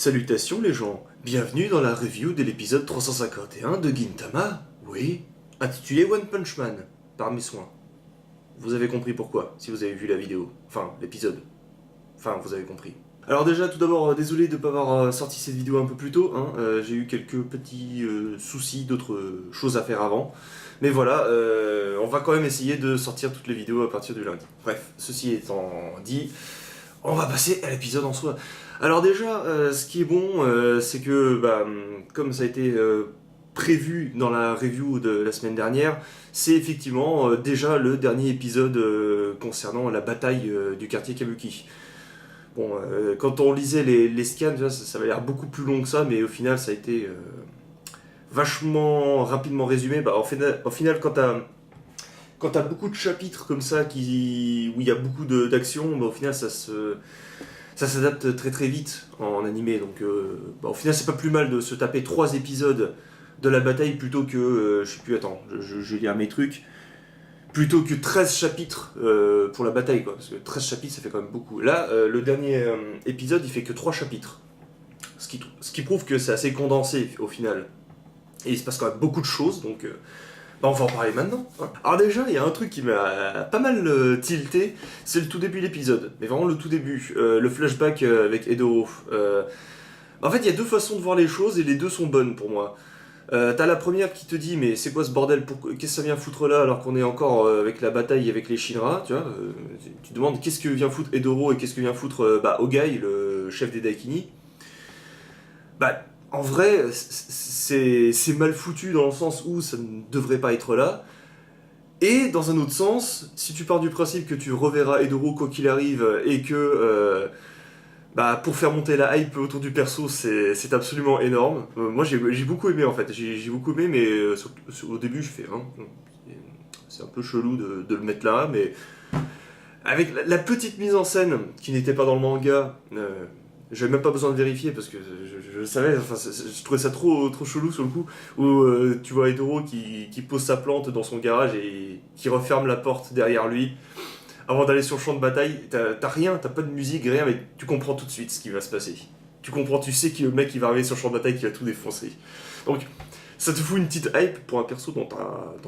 Salutations les gens, bienvenue dans la review de l'épisode 351 de Gintama, oui, intitulé One Punch Man, par mes soins. Vous avez compris pourquoi, si vous avez vu la vidéo, enfin l'épisode, enfin vous avez compris. Alors déjà, tout d'abord, désolé de ne pas avoir sorti cette vidéo un peu plus tôt, hein. J'ai eu quelques petits soucis, d'autres choses à faire avant. Mais voilà, on va quand même essayer de sortir toutes les vidéos à partir du lundi. Bref, ceci étant dit, on va passer à l'épisode en soi. Alors déjà, ce qui est bon, c'est que, comme ça a été prévu dans la review de la semaine dernière, c'est effectivement déjà le dernier épisode concernant la bataille du quartier Kabuki. Bon, quand on lisait les scans, ça avait l'air beaucoup plus long que ça, mais au final, ça a été vachement rapidement résumé. Au final, quand t'as beaucoup de chapitres comme ça où il y a beaucoup d'actions, au final, ça s'adapte très très vite en animé. Donc, au final, c'est pas plus mal de se taper 3 épisodes de la bataille plutôt que, je sais plus, attends, je lis mes trucs, plutôt que 13 chapitres pour la bataille, quoi. Parce que 13 chapitres, ça fait quand même beaucoup. Là, le dernier épisode, il fait que 3 chapitres. Ce qui prouve que c'est assez condensé au final. Et il se passe quand même beaucoup de choses, donc on va en parler maintenant. Hein. Alors déjà, il y a un truc qui m'a pas mal tilté, c'est le tout début de l'épisode. Mais vraiment le tout début, le flashback avec Edoro. En fait, il y a deux façons de voir les choses et les deux sont bonnes pour moi. T'as la première qui te dit mais c'est quoi ce bordel, qu'est-ce que ça vient foutre là alors qu'on est encore avec la bataille avec les Shinra, tu vois, tu te demandes qu'est-ce que vient foutre Edoro et qu'est-ce que vient foutre Ogai, le chef des Daikini. En vrai, c'est mal foutu dans le sens où ça ne devrait pas être là. Et dans un autre sens, si tu pars du principe que tu reverras Edoro quoi qu'il arrive et que pour faire monter la hype autour du perso, c'est absolument énorme. Moi j'ai beaucoup aimé en fait, j'ai beaucoup aimé, mais au début je fais c'est un peu chelou de le mettre là, mais avec la petite mise en scène qui n'était pas dans le manga. J'avais même pas besoin de vérifier parce que je savais, enfin, je trouvais ça trop chelou sur le coup, où tu vois Edoro qui pose sa plante dans son garage et qui referme la porte derrière lui avant d'aller sur le champ de bataille. T'as rien, t'as pas de musique, rien, mais tu comprends tout de suite ce qui va se passer. Tu comprends, tu sais que le mec qui va arriver sur le champ de bataille qui va tout défoncer. Donc ça te fout une petite hype pour un perso dont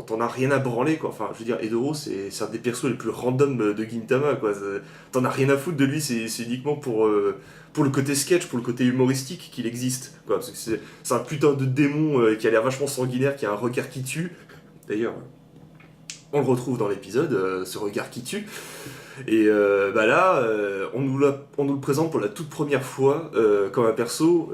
t'en as rien à branler, quoi. Enfin, je veux dire, Edoro, c'est un des persos les plus random de Gintama, quoi. T'en as rien à foutre de lui, c'est uniquement pour le côté sketch, pour le côté humoristique qu'il existe, quoi. Parce que c'est un putain de démon qui a l'air vachement sanguinaire, qui a un regard qui tue. D'ailleurs, on le retrouve dans l'épisode, ce regard qui tue. Et là, on nous le présente pour la toute première fois comme un perso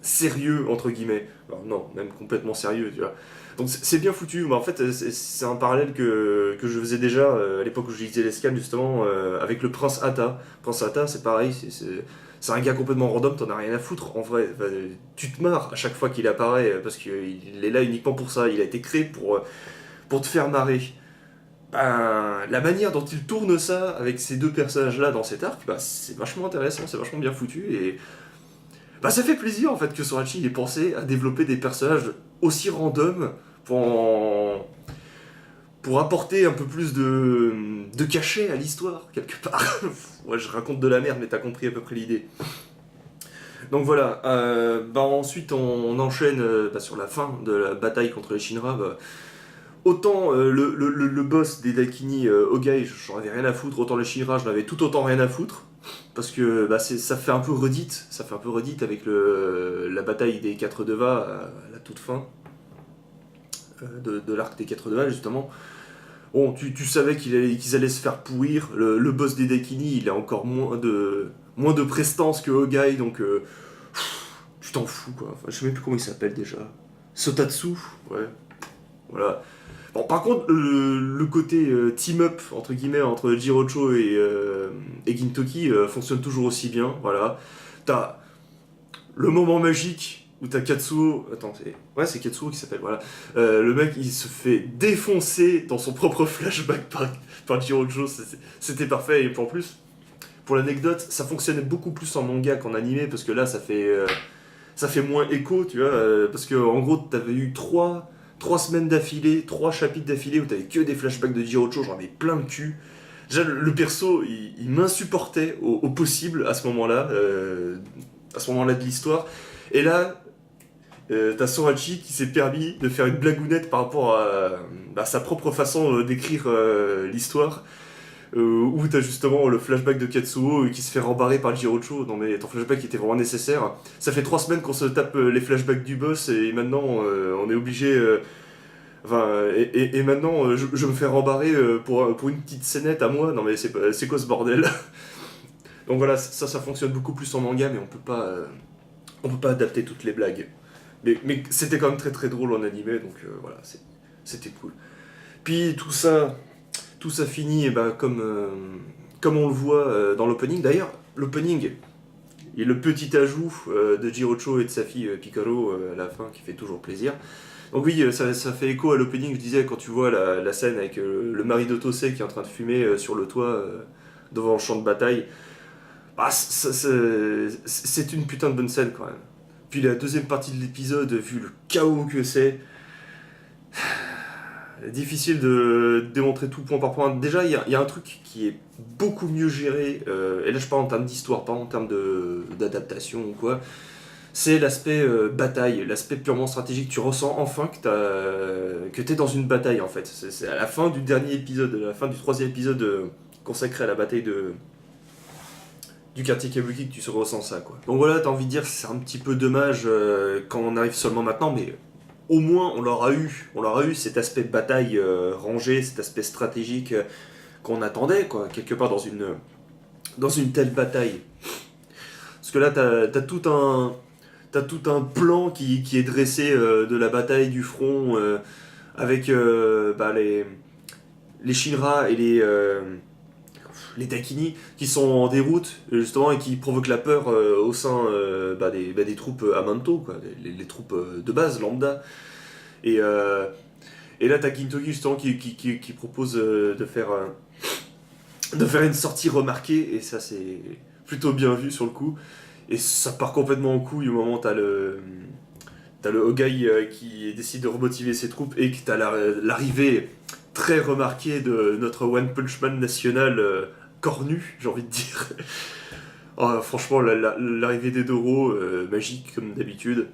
sérieux, entre guillemets. Alors, non, même complètement sérieux, tu vois. Donc c'est bien foutu, mais en fait c'est un parallèle que je faisais déjà à l'époque où j'utilisais les scans justement avec le Prince Atta. Prince Atta c'est pareil, c'est un gars complètement random, t'en as rien à foutre en vrai. Tu te marres à chaque fois qu'il apparaît parce qu'il est là uniquement pour ça, il a été créé pour te faire marrer. La manière dont il tourne ça avec ces deux personnages-là dans cet arc, c'est vachement intéressant, c'est vachement bien foutu et ça fait plaisir en fait que Sorachi ait pensé à développer des personnages aussi random pour apporter un peu plus de cachet à l'histoire, quelque part. Ouais, je raconte de la merde, mais t'as compris à peu près l'idée. Donc voilà, ensuite on enchaîne sur la fin de la bataille contre les Shinra. Autant le boss des Daikini, Ogai, j'en avais rien à foutre, autant les Shinra, j'en avais tout autant rien à foutre. Parce que ça fait un peu redite, avec la bataille des 4 Devas à la toute fin de l'arc des 4 Devas justement. Bon, tu savais qu'ils allaient se faire pourrir, le boss des Daikini il a encore moins de prestance que Ogai, donc tu t'en fous quoi, enfin, je sais même plus comment il s'appelle déjà. Sotatsu, ouais, voilà. Bon, par contre, le côté team-up, entre guillemets, entre Jirocho et Gintoki fonctionne toujours aussi bien, voilà. T'as le moment magique où t'as Katsuo... Attends, c'est Katsuo qui s'appelle, voilà. Le mec, il se fait défoncer dans son propre flashback par Jirocho, c'était parfait, et en plus, pour l'anecdote, ça fonctionnait beaucoup plus en manga qu'en animé, parce que là, ça fait moins écho, tu vois, parce que en gros, t'avais eu 3 semaines d'affilée, 3 chapitres d'affilée où t'avais que des flashbacks de Jirocho, j'en avais plein le cul. Déjà, le perso, il m'insupportait au possible à ce moment-là. à ce moment-là de l'histoire. Et là, t'as Sorachi qui s'est permis de faire une blagounette par rapport à sa propre façon d'écrire l'histoire. Où t'as justement le flashback de Katsuo qui se fait rembarrer par Jirocho. Non mais ton flashback était vraiment nécessaire. Ça fait 3 semaines qu'on se tape les flashbacks du boss et maintenant on est obligé... et maintenant je me fais rembarrer pour une petite scénette à moi. Non mais c'est quoi ce bordel? Donc voilà, ça fonctionne beaucoup plus en manga mais on peut pas adapter toutes les blagues. Mais c'était quand même très très drôle en animé donc voilà, c'était cool. Puis tout ça finit et ben, comme on le voit dans l'opening. D'ailleurs, l'opening et le petit ajout de Jirocho et de sa fille Piccolo à la fin qui fait toujours plaisir. Donc oui, ça fait écho à l'opening, je disais, quand tu vois la scène avec le mari d'Otose qui est en train de fumer sur le toit devant le champ de bataille. Ah, c'est une putain de bonne scène quand même. Puis la deuxième partie de l'épisode, vu le chaos que c'est, difficile de démontrer tout point par point. Déjà, il y a un truc qui est beaucoup mieux géré, et là je parle en termes d'histoire, pas en termes d'adaptation ou quoi, c'est l'aspect bataille, l'aspect purement stratégique. Tu ressens enfin que t'es dans une bataille en fait. C'est à la fin du dernier épisode, à la fin du troisième épisode consacré à la bataille du quartier Kabuki que tu ressens ça quoi. Donc voilà, t'as envie de dire que c'est un petit peu dommage quand on arrive seulement maintenant, mais au moins on l'aura eu cet aspect bataille rangé, cet aspect stratégique qu'on attendait quoi, quelque part dans une telle bataille. Parce que là t'as tout un plan qui est dressé de la bataille du front avec les Shinra et les Takini qui sont en déroute justement et qui provoquent la peur au sein des troupes Amanto, quoi, les troupes de base, lambda. Et, euh, et là t'as Gintoki justement qui propose de faire une sortie remarquée et ça c'est plutôt bien vu sur le coup. Et ça part complètement en couille au moment où t'as le Hogai qui décide de remotiver ses troupes et que t'as l'arrivée très remarquée de notre One Punch Man national cornu, j'ai envie de dire. Oh, franchement, l'arrivée d'Edoro, magique comme d'habitude,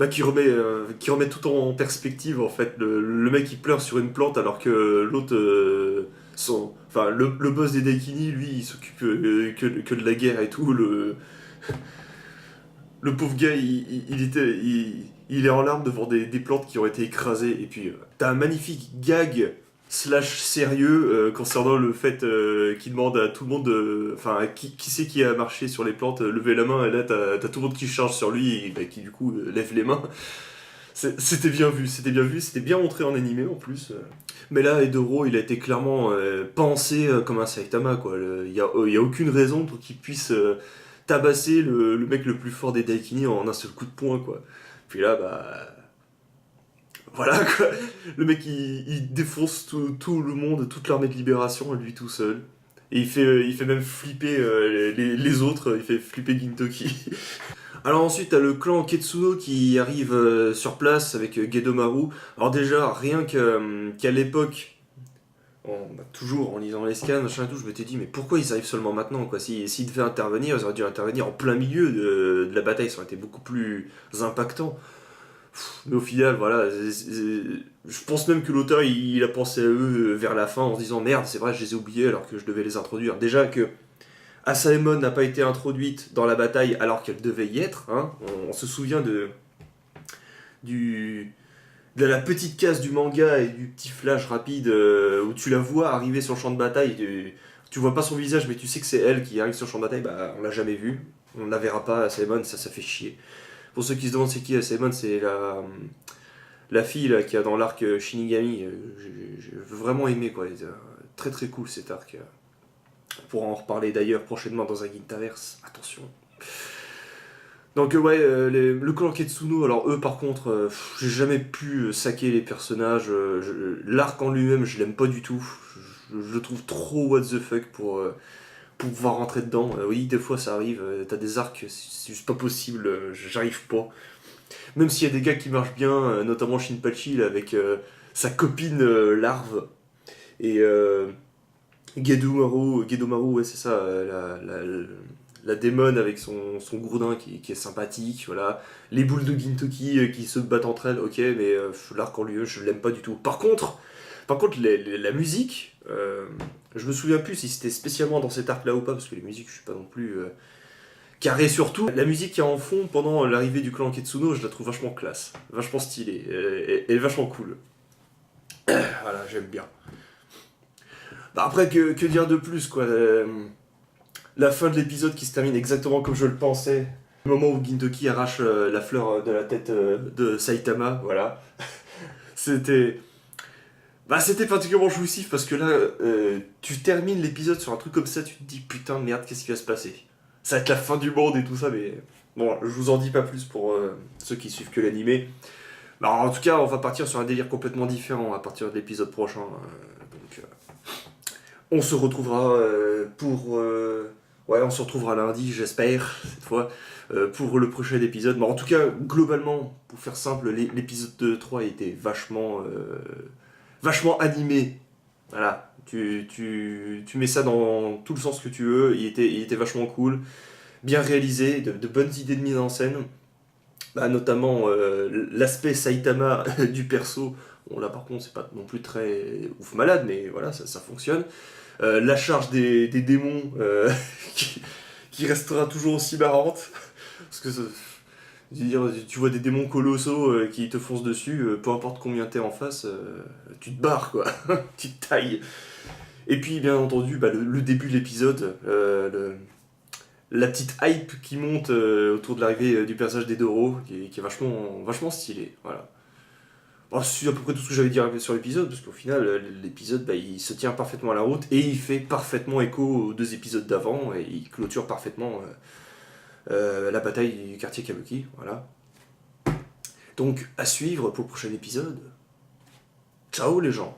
qui remet tout en perspective en fait. Le mec il pleure sur une plante alors que l'autre, le boss des Daikini, lui, il s'occupe que de la guerre et tout. Le pauvre gars, il est en larmes devant des plantes qui ont été écrasées. Et puis, t'as un magnifique gag slash sérieux concernant le fait qu'il demande à tout le monde, enfin, qui c'est qui a marché sur les plantes, lever la main, et là, t'as tout le monde qui charge sur lui et qui, du coup, lève les mains. C'était bien vu, c'était bien montré en animé en plus. Mais là, Edoro, il a été clairement pensé comme un Saitama, quoi. Il y a aucune raison pour qu'il puisse tabasser le mec le plus fort des Daikini en un seul coup de poing, quoi. Puis là, bah... Voilà, quoi. Le mec, il défonce tout le monde, toute l'armée de libération, lui tout seul. Et il fait même flipper les autres, il fait flipper Gintoki. Alors ensuite, t'as le clan Ketsuno qui arrive sur place avec Gedomaru. Alors déjà, qu'à l'époque, toujours en lisant les scans, machin et tout, je m'étais dit, mais pourquoi ils arrivent seulement maintenant quoi? S'ils devaient intervenir, ils auraient dû intervenir en plein milieu de la bataille, ça aurait été beaucoup plus impactant. Mais au final, voilà, je pense même que l'auteur, il a pensé à eux vers la fin en se disant, merde, c'est vrai, je les ai oubliés alors que je devais les introduire. Déjà que Asaemon n'a pas été introduite dans la bataille alors qu'elle devait y être, hein. On se souvient du, de la petite case du manga et du petit flash rapide où tu la vois arriver sur le champ de bataille. Tu vois pas son visage, mais tu sais que c'est elle qui arrive sur le champ de bataille. Bah, on l'a jamais vue. On ne la verra pas, Asaemon, ça fait chier. Pour ceux qui se demandent c'est qui Asaemon, c'est la fille là, qui a dans l'arc Shinigami. J'ai vraiment aimé quoi. Très très cool cet arc. On pourra en reparler d'ailleurs prochainement dans un Gintaverse. Attention. Donc ouais, le clan Ketsuno, alors eux par contre, j'ai jamais pu saquer les personnages. L'arc en lui-même, je l'aime pas du tout. Je le trouve trop what the fuck pour pouvoir rentrer dedans. Oui, des fois ça arrive, t'as des arcs, c'est juste pas possible, j'arrive pas. Même s'il y a des gars qui marchent bien, notamment Shinpachi là, avec sa copine larve. Et Gedomaru, ouais c'est ça, la démon avec son gourdin qui est sympathique, voilà. Les boules de Gintoki qui se battent entre elles, ok, mais l'arc en lui, je l'aime pas du tout. Par contre la musique, je me souviens plus si c'était spécialement dans cet arc-là ou pas, parce que les musiques, je suis pas non plus carré sur tout. La musique qui est en fond pendant l'arrivée du clan Ketsuno, je la trouve vachement classe, vachement stylée, et vachement cool. Voilà, j'aime bien. Bah après, que dire de plus, quoi. La fin de l'épisode qui se termine exactement comme je le pensais. Le moment où Gintoki arrache la fleur de la tête de Saitama, voilà. C'était... Bah c'était particulièrement jouissif parce que là, tu termines l'épisode sur un truc comme ça, tu te dis putain merde, qu'est-ce qui va se passer? Ça va être la fin du monde et tout ça, mais... Bon, je vous en dis pas plus pour ceux qui suivent que l'animé. Bah, en tout cas, on va partir sur un délire complètement différent à partir de l'épisode prochain. Donc, on se retrouvera ouais, on se retrouvera lundi, j'espère, cette fois, pour le prochain épisode. Mais en tout cas, globalement, pour faire simple, l'épisode 3 était vachement animé. Voilà, tu mets ça dans tout le sens que tu veux, il était vachement cool, bien réalisé, de bonnes idées de mise en scène. Bah, notamment l'aspect Saitama du perso. Bon, là par contre, c'est pas non plus très ouf malade, mais voilà, ça fonctionne. La charge des démons qui restera toujours aussi marrante. Parce que je veux dire, tu vois des démons colossaux qui te foncent dessus, peu importe combien t'es en face, tu te barres quoi, tu te tailles. Et puis bien entendu, bah, le début de l'épisode, la petite hype qui monte autour de l'arrivée du personnage d'Edoro, qui est vachement stylé. Voilà. Bon, c'est à peu près tout ce que j'avais dit sur l'épisode, parce qu'au final, l'épisode, bah, il se tient parfaitement à la route, et il fait parfaitement écho aux 2 épisodes d'avant, et il clôture parfaitement la bataille du quartier Kabuki. Voilà. Donc, à suivre pour le prochain épisode. Ciao les gens!